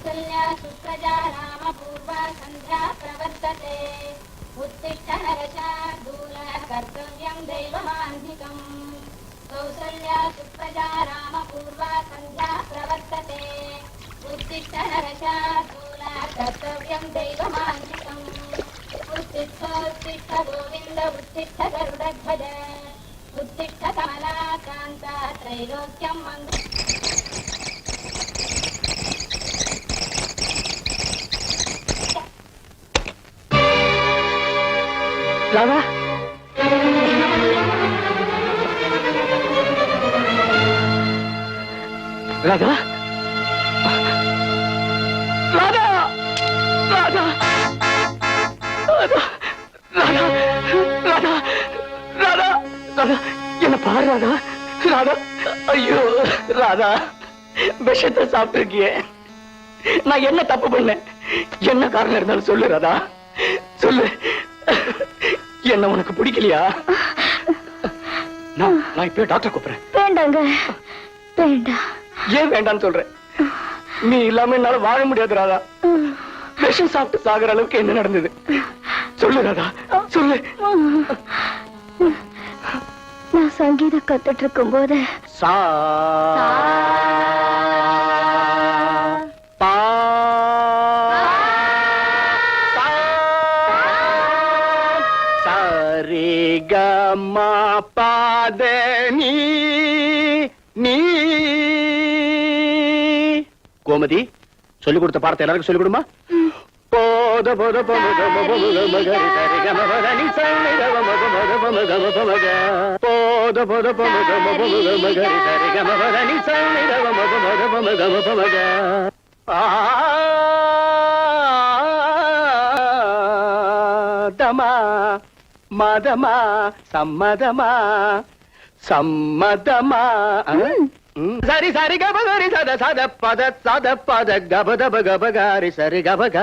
कौसल्या सुप्रजा राम पूर्वा संध्या प्रवर्तते उत्तिष्ठ नरशार्दूल कर्तव्यं दैवमान्धिकम् कौसल्या सुप्रजा राम पूर्वा संध्या प्रवर्तते उत्तिष्ठ नरशार्दूल कर्तव्यं दैवमान्धिकम् उत्तिष्ठ उत्तिष्ठ गोविन्द उत्तिष्ठ गरुडध्वज उत्तिष्ठ कमलाकान्ता त्रैलोक्यं मङ्गलम् ராதா ராதா ராதா ராதா ராதா ராதா ராதா ராதா ராதா என்ன பாரு ராதா ராதா ஐயோ ராதா விஷத்தை சாப்பிட்டிருக்கியே நான் என்ன தப்பு பண்ணேன் என்ன காரணம் இருந்தாலும் சொல்லு ராதா சொல்லு என்ன உனக்கு பிடிக்கலையா நான் இப்ப டாக்டர் கூப்பிடுறேன் வேண்டாங்க வேண்டாம் ஏன் வேண்டாம்னு சொல்றேன் நீ இல்லாம என்னால வாழ முடியாது ராதா விஷம் சாப்பிட்டு சாகுற அளவுக்கு என்ன நடந்தது சொல்லு ராதா சொல்லு நான் சங்கீதம் கத்துட்டு இருக்கும் போது சா பா மா பாத நீ கோமதி சொல்லிக் கொடுத்த பாடத்தை எல்லாருக்கும் சொல்லிக் கொடுமா போத போத போத மதமா சம்மதமா சம்மதமா சரி சரி கபகரி சத சத பத சத பத கபதப கபகாரி சரி கபக